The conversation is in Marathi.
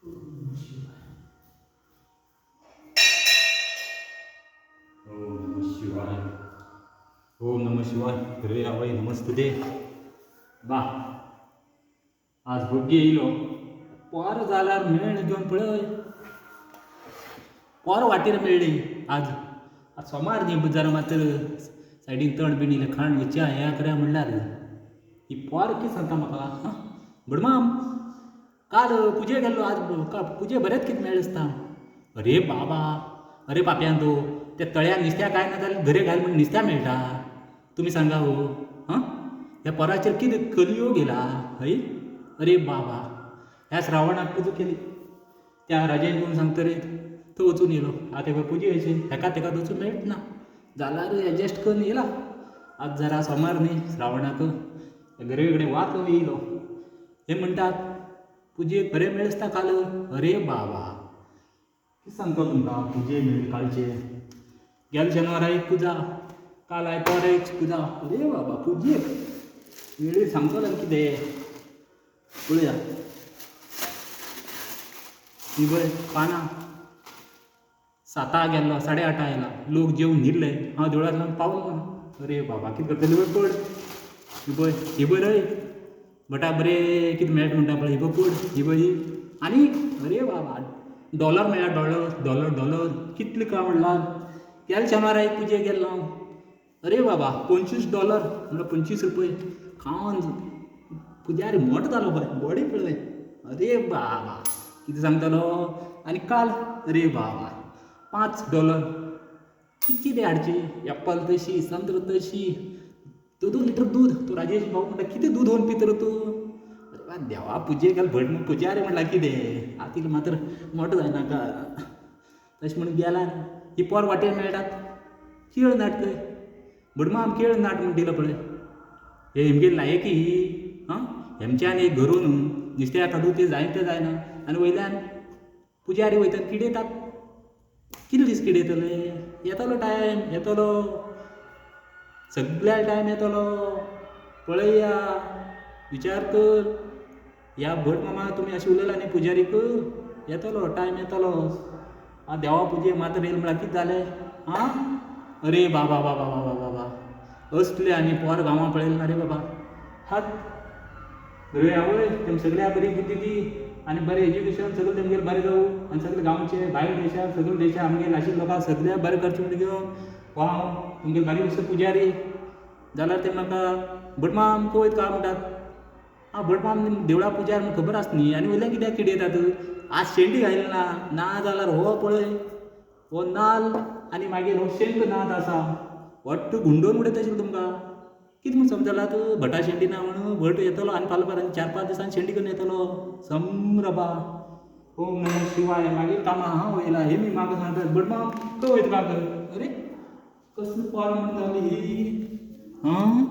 ओम नमः शिवाय. ओम नमः शिवाय. रे आवय नमस्ते. बा आज भुग्गी येयलो पोर जाल्यार मेळ घेवन पळय. पोर वाटेर मेळ्ळी आज. आज सोमार न्ही जरा मात्र सायडीन तण बिण इल्लें खाण च्या हें करया म्हणल्यार ही पोर कितें सांगता म्हाका. हां भडमाम काल पुजे गेल्लो आज पुजे बरेंच कितें मेळ्ळें दिसता. अरे बाबा अरे पाप्यान तूं त्या तळ्यान नुस्त्या काय ना जाल्यार घरे घाल म्हण नुस्त्या मेळटा. तुमी सांगा हो. हां ह्या पोराचेर कितें कलियोग येयला हय. अरे बाबा ह्या श्रावणाक पुजा केली त्या राजान येवन सांगता रे तो वचून येयलो. आतां तेका पुजे येयचे हेका तेका वचून मेळट ना जाल्यार एडजस्ट करून येयला. आज जरा सोमार न्ही श्रावणाक घरे कडेन वात येयलो. हे म्हणटात पुजेक बरें मेळ दिसता काल. अरे बाबा कितें सांगता तुमकां पुजे मेळ कालचे. गेल्या शेनवारा एक पुजा काल आयतारा एक पुजा. अरे बाबा पुजेक मेळी सांगतलो कितें पळया. ही पळय पानां 7 गेल्लो 8:30 आयला. लोक जेवन न्हिदले. हांव देवळांतल्यान पावलो ना. अरे बाबा कितें करतले पळय पड. ही पळय ही पळय रय बटा बरें कितें मेळटा म्हणटा पळय. ही पळय पड ही पळय ही आनी अरे बाबा डॉलर मेळ्ळा. डॉलर डॉलर डॉलर कितले काय म्हणल्यार गेल्या शेनवारा एक पुजेक गेल्लो हांव. अरे बाबा $25 म्हणल्यार 25 रुपये खावन पुजारी मोठो जालो पळय बॉडी पळय. अरे बाबा कितें सांगतलो. आनी काल अरे बाबा $5 कितें हाडचें. एप्पल तशी संत्र तशी 2 लिटर दूद. तो राजेश भाऊ म्हणटा कितें दूद होवन पित रे तूं. अरे बा देवा पुजेक गेल भट पुजारी म्हणल्यार कितें हातीक मात्र मोठो जायनाका. तशें म्हणून गेला. ही पोर वाटेर मेळटात खेळ नाट खंय. भटमाम खेळ नाट म्हण दिलो पळय. हे हेमगेली लायकी ही. हां हेमच्यान एक घरून नुस्त्या काडूं तें जायना. आनी वयल्यान पुजारी वयता किडयतात. कितले दीस किडयतले. येतलो टायम येतलो सगळ्या टायम येतलो. पळया विचार कर. ह्या भट मामा तुमी अशें उलयला न्ही पुजारीक येतलो टायम येतलो. आं देवा पुजेक मात्र येयले म्हळ्यार कितें जालें. आं अरे बाबा बाबा बाबा बाबा असले आनी पोर गांवां पळयले ना रे बाबा. हात रे आवय तेम सगळ्या बरी बुद्धी दी आनी बरें एज्युकेशन सगळें तेमगेर बरें जावं. आनी सगळे गांवचे भायर देशार सगळे देशार आमगेर आशिल्ले लोकांक सगळ्या बरें करचें म्हण घेवन वाव तुमगे बारीक दिसता पुजारी. जाल्यार ते म्हाका भटमाम खंय वयता काय म्हणटात. हां भटमाम देवळा पुजार म्हण खबर आसता न्ही. आनी वयल्यान कित्याक किडयतात. आज शेंडी घायली ना जाल्यार हो पळय हो नाल्ल आनी मागीर हो शेंक नाद आसा वट्ट गुंडोवन उडयता आशिल्लो तुमकां. कितें म्हूण समजलां तूं भटा शेंडी ना म्हणून. भट येतलो आनी फाल्यां परत 4-5 दिसांनी शेंडी करून येतलो. समरबा ओम नमः शिवाय. मागीर कामां हांव वयला हे मी म्हाका सांगतात भटमाम खंय वयता काय. अरे कसली पोर म्हणटा ही. हां